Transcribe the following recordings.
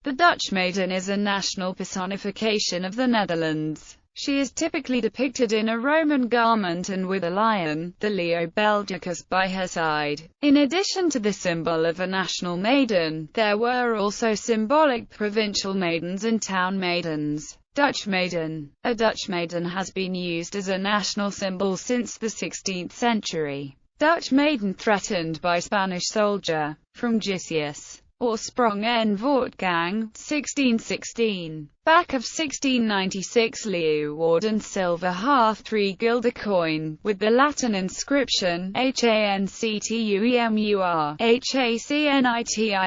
The Dutch Maiden is a national personification of the Netherlands. She is typically depicted in a Roman garment and with a lion, the Leo Belgicus, by her side. In addition to the symbol of a national maiden, there were also symbolic provincial maidens and town maidens. Dutch Maiden. A Dutch maiden has been used as a national symbol since the 16th century. Dutch maiden threatened by Spanish soldier, from Gisius, or sprong en voortgang, 1616. Back of 1696 Leeuwarden silver half 3 guilder coin, with the Latin inscription, HANCTUEMUR, HACNITIMUR,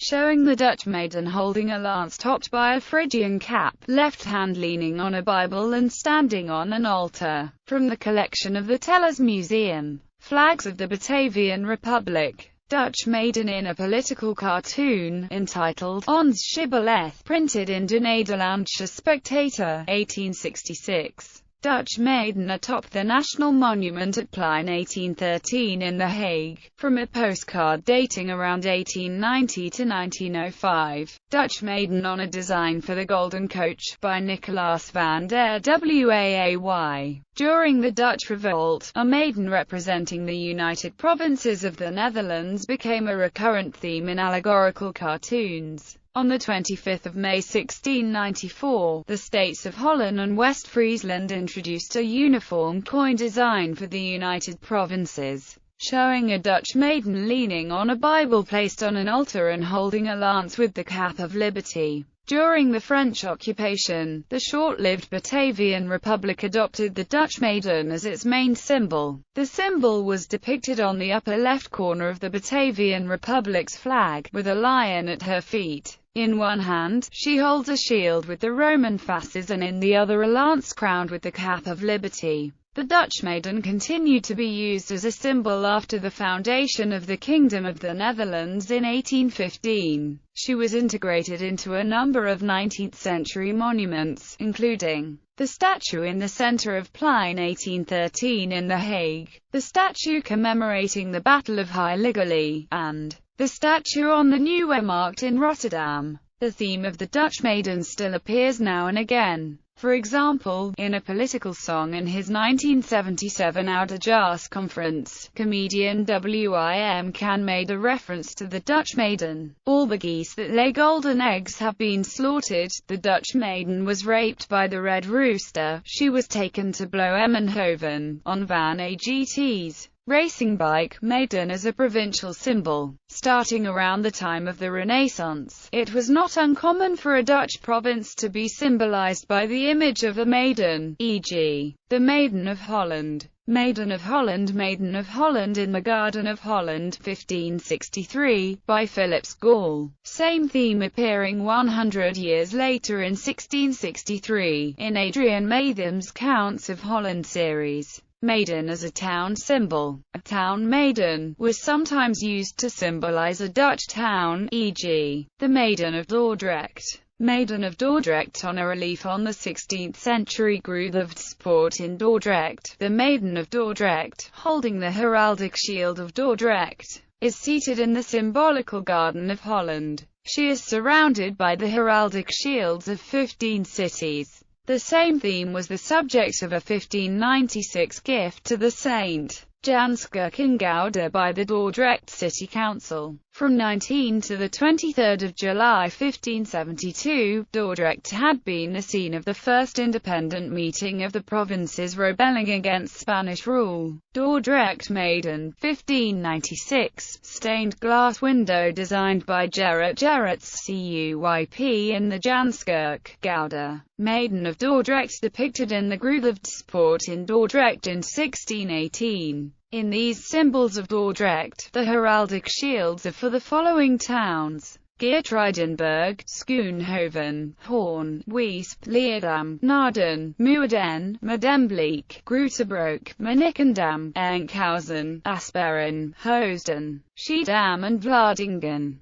showing the Dutch maiden holding a lance topped by a Phrygian cap, left hand leaning on a Bible and standing on an altar. From the collection of the Tellers Museum, Flags of the Batavian Republic. Dutch Maiden in a political cartoon, entitled Ons Shibboleth, printed in De Nederlandsche Spectator, 1866. Dutch Maiden atop the National Monument at Plein 1813 in The Hague, from a postcard dating around 1890 to 1905. Dutch Maiden on a design for the Golden Coach, by Nicolaas van der Waay. During the Dutch Revolt, a maiden representing the United Provinces of the Netherlands became a recurrent theme in allegorical cartoons. On 25 May 1694, the states of Holland and West Friesland introduced a uniform coin design for the United Provinces, showing a Dutch maiden leaning on a Bible placed on an altar and holding a lance with the cap of liberty. During the French occupation, the short-lived Batavian Republic adopted the Dutch Maiden as its main symbol. The symbol was depicted on the upper left corner of the Batavian Republic's flag, with a lion at her feet. In one hand, she holds a shield with the Roman fasces and in the other a lance crowned with the cap of liberty. The Dutch Maiden continued to be used as a symbol after the foundation of the Kingdom of the Netherlands in 1815. She was integrated into a number of 19th-century monuments, including the statue in the center of Plein 1813 in The Hague, the statue commemorating the Battle of Heiligerlee, and the statue on the Nieuwe Markt in Rotterdam. The theme of the Dutch Maiden still appears now and again. For example, in a political song in his 1977 Oudejaarsconference conference, comedian Wim Kan made a reference to the Dutch Maiden. All the geese that lay golden eggs have been slaughtered. The Dutch Maiden was raped by the Red Rooster. She was taken to Bloemenhoven, on Van Agt's racing bike, Maiden as a provincial symbol. Starting around the time of the Renaissance, it was not uncommon for a Dutch province to be symbolized by the image of a maiden, e.g., the Maiden of Holland. Maiden of Holland in the Garden of Holland, 1563, by Philips Gall. Same theme appearing 100 years later in 1663, in Adrian Matham's Counts of Holland series. Maiden as a town symbol. A town maiden was sometimes used to symbolize a Dutch town, e.g., the Maiden of Dordrecht. Maiden of Dordrecht on a relief on the 16th century Gruuthoofdpoort in Dordrecht. The Maiden of Dordrecht, holding the heraldic shield of Dordrecht, is seated in the symbolical Garden of Holland. She is surrounded by the heraldic shields of 15 cities. The same theme was the subject of a 1596 gift to the saint, Janske Kingouder, by the Dordrecht City Council. From 19 to 23 July 1572, Dordrecht had been the scene of the first independent meeting of the provinces rebelling against Spanish rule. Dordrecht Maiden, 1596, stained glass window designed by Gerrit Cuyp in the Janskirk, Gouda. Maiden of Dordrecht depicted in the Gruuthoofdpoort in Dordrecht in 1618. In these symbols of Dordrecht, the heraldic shields are for the following towns: Geertruidenberg, Schoonhoven, Hoorn, Weesp, Leerdam, Naarden, Muiden, Medemblik, Grootebrug, Monnikendam, Enkhuizen, Asperen, Hoosden, Schiedam and Vlaardingen.